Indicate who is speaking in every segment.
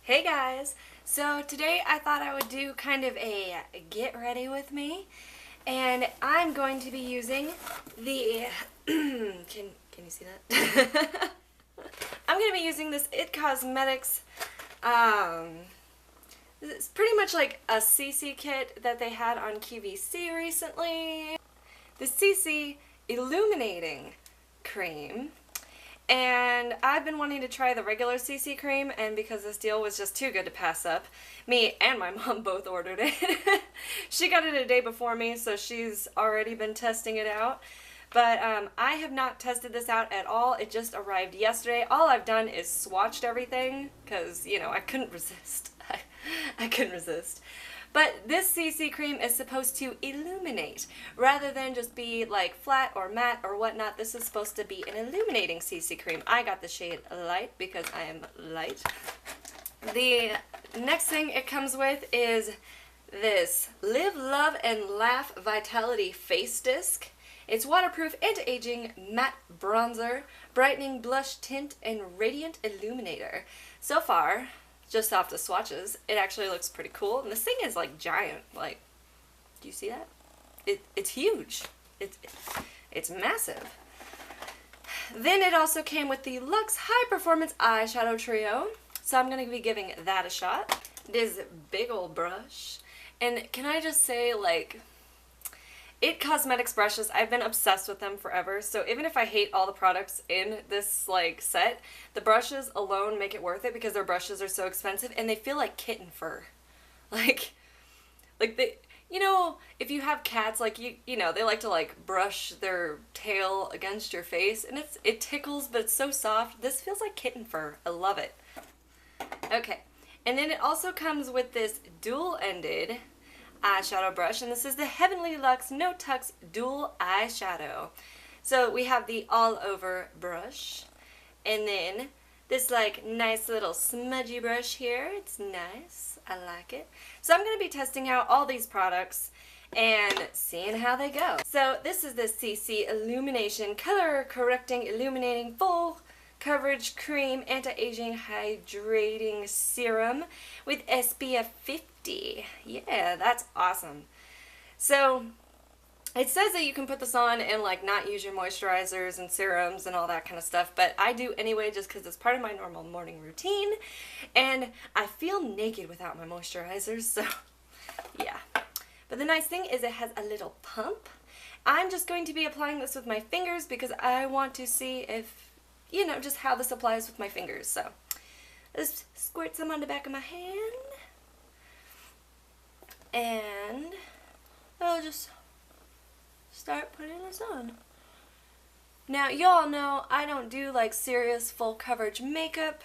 Speaker 1: Hey guys! So today I thought I would do kind of a get ready with me, and I'm going to be using the can you see that? I'm going to be using this It Cosmetics it's pretty much like a CC kit that they had on QVC recently. The CC Illuminating Cream. And I've been wanting to try the regular CC cream, and because this deal was just too good to pass up, me and my mom both ordered it. She got it a day before me, so she's already been testing it out. But I have not tested this out at all. It just arrived yesterday. All I've done is swatched everything, because, you know, I couldn't resist. I couldn't resist. But this CC cream is supposed to illuminate, rather than just be like flat or matte or whatnot. This is supposed to be an illuminating CC cream. I got the shade Light because I am light. The next thing it comes with is this Live, Love, and Laugh Vitality Face Disc. It's waterproof, anti-aging, matte bronzer, brightening blush tint, and radiant illuminator. So far, just off the swatches, it actually looks pretty cool. And this thing is like giant. Like, do you see that? It's huge. It's massive. Then it also came with the Luxe High Performance Eyeshadow Trio. So I'm going to be giving that a shot. This big old brush. And can I just say, like, It Cosmetics brushes, I've been obsessed with them forever, so even if I hate all the products in this, like, set, the brushes alone make it worth it because their brushes are so expensive, and they feel like kitten fur. Like they, you know, if you have cats, like, you know, they like to, like, brush their tail against your face, and it tickles, but it's so soft. This feels like kitten fur. I love it. Okay, and then it also comes with this dual-ended eyeshadow brush, and this is the Heavenly Luxe No Tucks Dual Eyeshadow. So we have the all over brush, and then this like nice little smudgy brush here. It's nice. I like it. So I'm going to be testing out all these products and seeing how they go. So this is the CC Illumination Color Correcting Illuminating Full Coverage Cream Anti-Aging Hydrating Serum with SPF 50. Yeah, that's awesome. So it says that you can put this on and like not use your moisturizers and serums and all that kind of stuff, but I do anyway just because it's part of my normal morning routine, and I feel naked without my moisturizers, so yeah. But the nice thing is it has a little pump. I'm just going to be applying this with my fingers because I want to see if, you know, just how this applies with my fingers. So let's squirt some on the back of my hand. And I'll just start putting this on. Now, y'all know I don't do like serious full coverage makeup.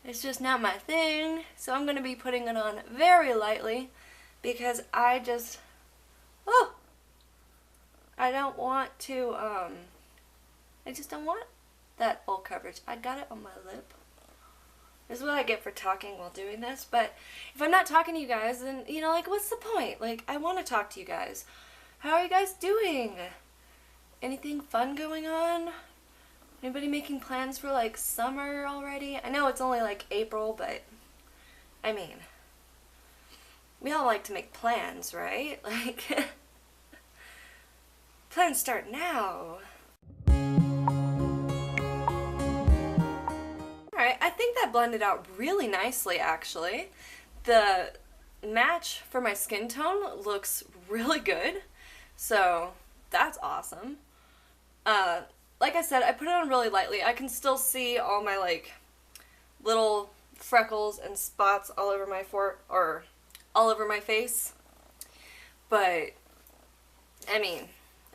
Speaker 1: It's just not my thing. So I'm going to be putting it on very lightly because I just, I don't want to, I just don't want that full coverage. I got it on my lip. This is what I get for talking while doing this, but if I'm not talking to you guys, then, you know, like, what's the point? Like, I want to talk to you guys. How are you guys doing? Anything fun going on? Anybody making plans for, like, summer already? I know it's only, like, April, but, I mean, we all like to make plans, right? Like, plans start now. Alright, I think that blended out really nicely, actually. The match for my skin tone looks really good, so that's awesome. Like I said, I put it on really lightly. I can still see all my, like, little freckles and spots all over my all over my face, but, I mean,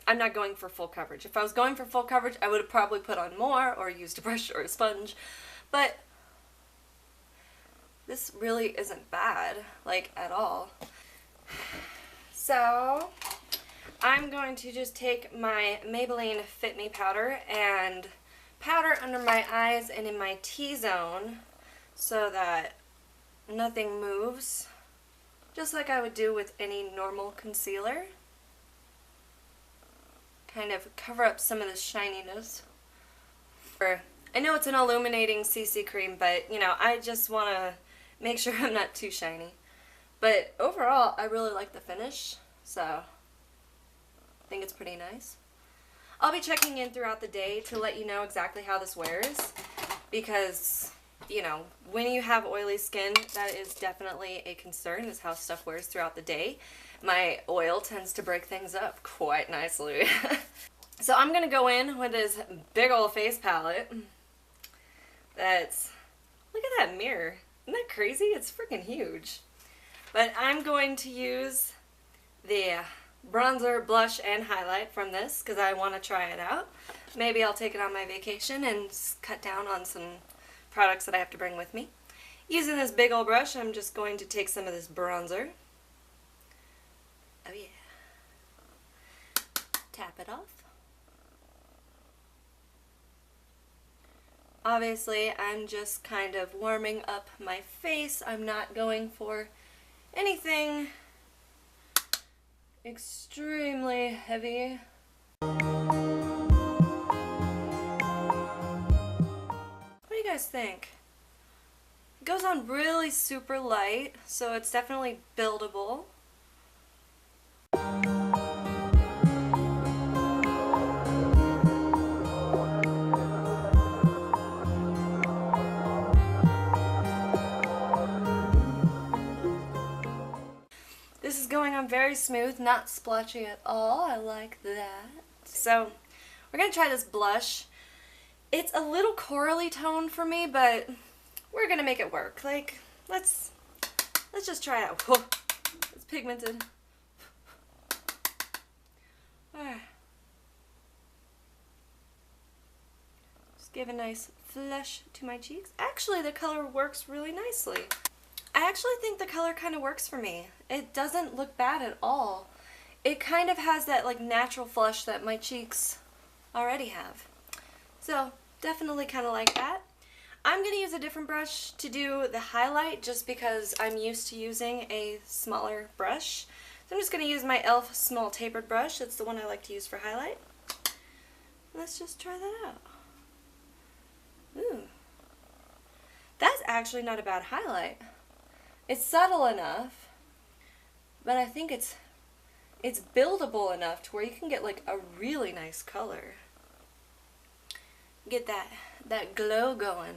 Speaker 1: I'm not going for full coverage. If I was going for full coverage, I would have probably put on more or used a brush or a sponge. But this really isn't bad, like, at all. So I'm going to just take my Maybelline Fit Me powder and powder under my eyes and in my T-zone so that nothing moves, just like I would do with any normal concealer. Kind of cover up some of the shininess. I know it's an illuminating CC cream, but, you know, I just want to make sure I'm not too shiny. But overall, I really like the finish, so I think it's pretty nice. I'll be checking in throughout the day to let you know exactly how this wears, because, you know, when you have oily skin, that is definitely a concern, is how stuff wears throughout the day. My oil tends to break things up quite nicely. So I'm going to go in with this big old face palette. Look at that mirror. Isn't that crazy? It's freaking huge. But I'm going to use the bronzer, blush, and highlight from this because I want to try it out. Maybe I'll take it on my vacation and cut down on some products that I have to bring with me. Using this big old brush, I'm just going to take some of this bronzer. Oh yeah. Tap it off. Obviously, I'm just kind of warming up my face. I'm not going for anything extremely heavy. What do you guys think? It goes on really super light, so it's definitely buildable. This is going on very smooth, not splotchy at all. I like that. So, we're going to try this blush. It's a little corally tone for me, but we're going to make it work. Like, let's just try it out. Whoa, it's pigmented. Just give a nice flush to my cheeks. Actually, the color works really nicely. I actually think the color kind of works for me. It doesn't look bad at all. It kind of has that like natural flush that my cheeks already have. So definitely kind of like that. I'm going to use a different brush to do the highlight just because I'm used to using a smaller brush. So I'm just going to use my e.l.f. small tapered brush. That's the one I like to use for highlight. Let's just try that out. Ooh. That's actually not a bad highlight. It's subtle enough, but I think it's buildable enough to where you can get like a really nice color. Get that glow going.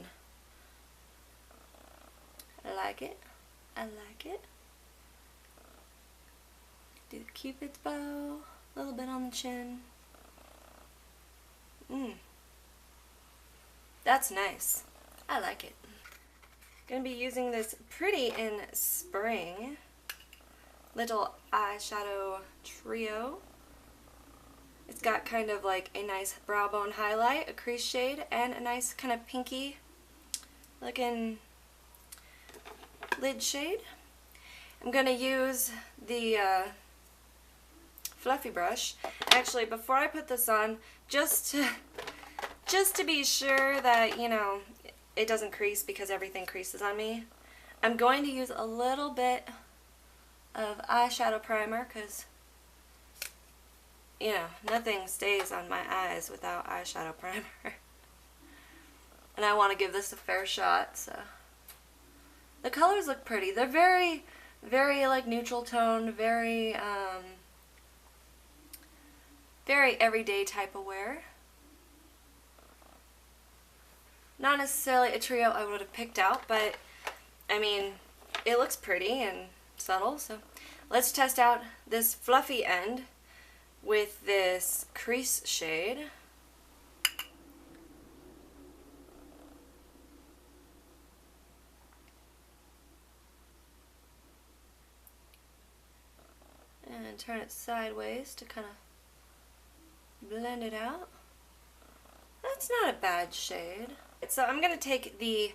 Speaker 1: I like it. I like it. Do the Cupid's bow, a little bit on the chin. That's nice. I like it. Going to be using this Pretty in Spring little eyeshadow trio. It's got kind of like a nice brow bone highlight, a crease shade, and a nice kind of pinky looking lid shade. I'm going to use the fluffy brush. Actually, before I put this on, just to be sure that, you know, it doesn't crease because everything creases on me, I'm going to use a little bit of eyeshadow primer because, you know, nothing stays on my eyes without eyeshadow primer. And I want to give this a fair shot, so. The colors look pretty. They're very, very like neutral tone, very, very everyday type of wear. Not necessarily a trio I would have picked out, but I mean, it looks pretty and subtle, so let's test out this fluffy end with this crease shade. And turn it sideways to kind of blend it out. That's not a bad shade. So I'm going to take the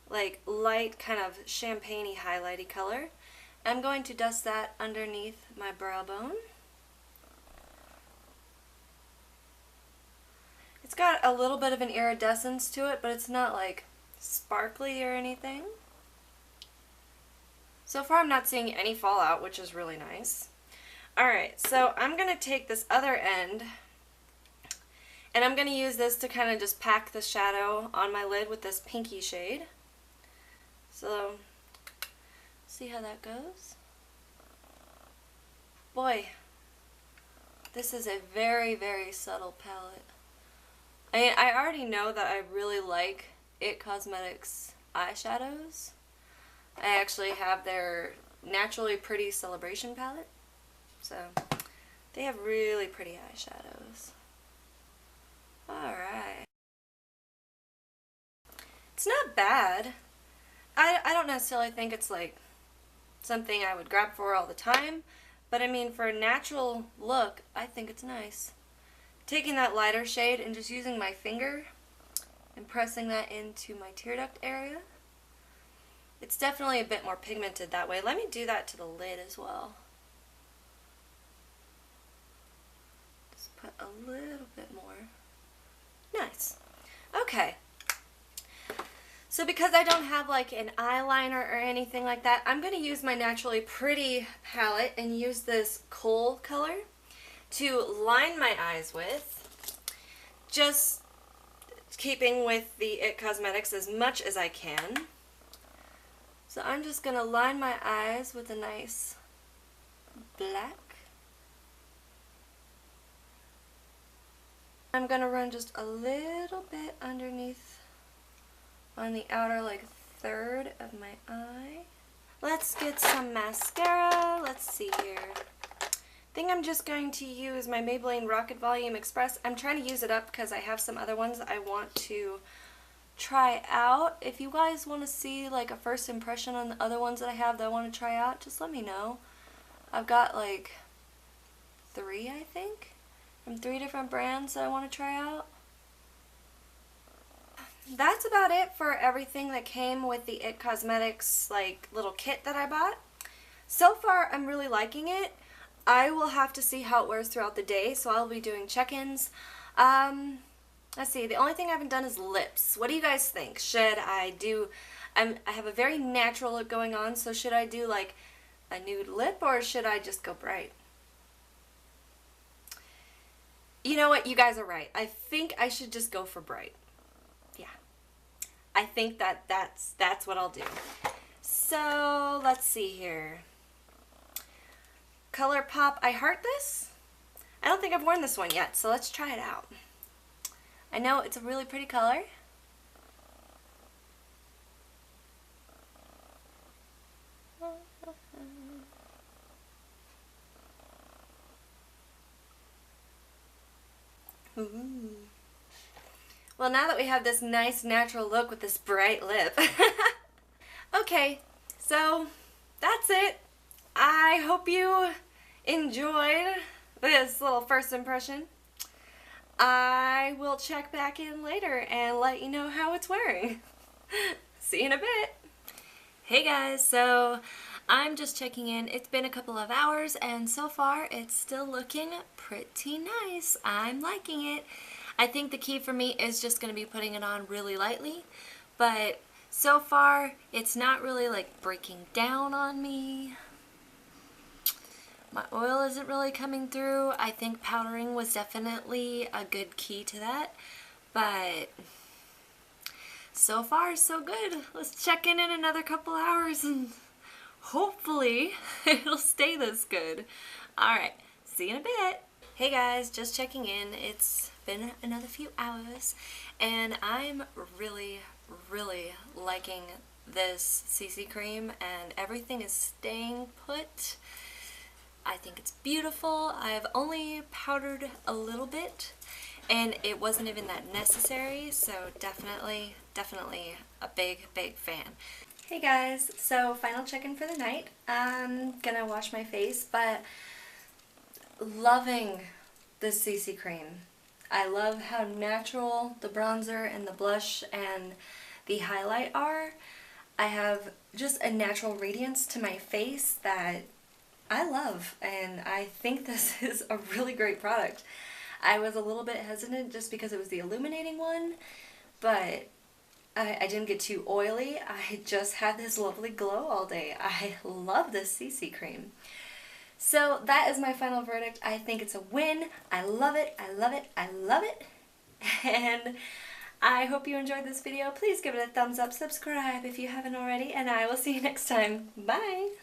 Speaker 1: like light kind of champagne-y highlighty color. I'm going to dust that underneath my brow bone. It's got a little bit of an iridescence to it, but it's not like sparkly or anything. So far I'm not seeing any fallout, which is really nice. Alright, so I'm going to take this other end And I'm going to use this to kind of just pack the shadow on my lid with this pinky shade. So, see how that goes? Boy, this is a very, very subtle palette. I mean, I already know that I really like IT Cosmetics eyeshadows. I actually have their Naturally Pretty Celebration palette. So, they have really pretty eyeshadows. Alright. It's not bad. I don't necessarily think it's like something I would grab for all the time, but I mean for a natural look, I think it's nice. Taking that lighter shade and just using my finger and pressing that into my tear duct area. It's definitely a bit more pigmented that way. Let me do that to the lid as well. Just put a little bit more. Nice. Okay. So because I don't have like an eyeliner or anything like that, I'm going to use my Naturally Pretty palette and use this coal color to line my eyes with. Just keeping with the IT Cosmetics as much as I can. So I'm just going to line my eyes with a nice black. I'm going to run just a little bit underneath on the outer like third of my eye. Let's get some mascara. Let's see here. I think I'm just going to use my Maybelline Rocket Volume Express. I'm trying to use it up because I have some other ones I want to try out. If you guys want to see like a first impression on the other ones that I have that I want to try out, just let me know. I've got like 3, I think, from 3 different brands that I want to try out. That's about it for everything that came with the IT Cosmetics like little kit that I bought. So far I'm really liking it. I will have to see how it wears throughout the day, so I'll be doing check-ins. Let's see, the only thing I haven't done is lips. What do you guys think? Should I do, I have a very natural look going on, so should I do like a nude lip or should I just go bright? You know what, you guys are right. I think I should just go for bright. Yeah, I think that's what I'll do. So let's see here. ColourPop, I heart this. I don't think I've worn this one yet, so let's try it out. I know it's a really pretty color. Ooh. Well, now that we have this nice natural look with this bright lip. Okay, so that's it. I hope you enjoyed this little first impression. I will check back in later and let you know how it's wearing. See you in a bit. Hey guys, so I'm just checking in. It's been a couple of hours and so far it's still looking pretty nice. I'm liking it. I think the key for me is just going to be putting it on really lightly, but so far it's not really like breaking down on me. My oil isn't really coming through. I think powdering was definitely a good key to that, but so far so good. Let's check in another couple hours and hopefully it'll stay this good. Alright, see you in a bit. Hey guys, just checking in. It's been another few hours and I'm really liking this CC cream and everything is staying put. I think it's beautiful. I've only powdered a little bit and it wasn't even that necessary, so definitely a big fan. Hey guys, so final check-in for the night. I'm gonna wash my face, but loving this CC cream. I love how natural the bronzer and the blush and the highlight are. I have just a natural radiance to my face that I love, and I think this is a really great product. I was a little bit hesitant just because it was the illuminating one, but I didn't get too oily. I just had this lovely glow all day. I love this CC cream. So that is my final verdict. I think it's a win. I love it. I love it. I love it. And I hope you enjoyed this video. Please give it a thumbs up, subscribe if you haven't already, and I will see you next time. Bye!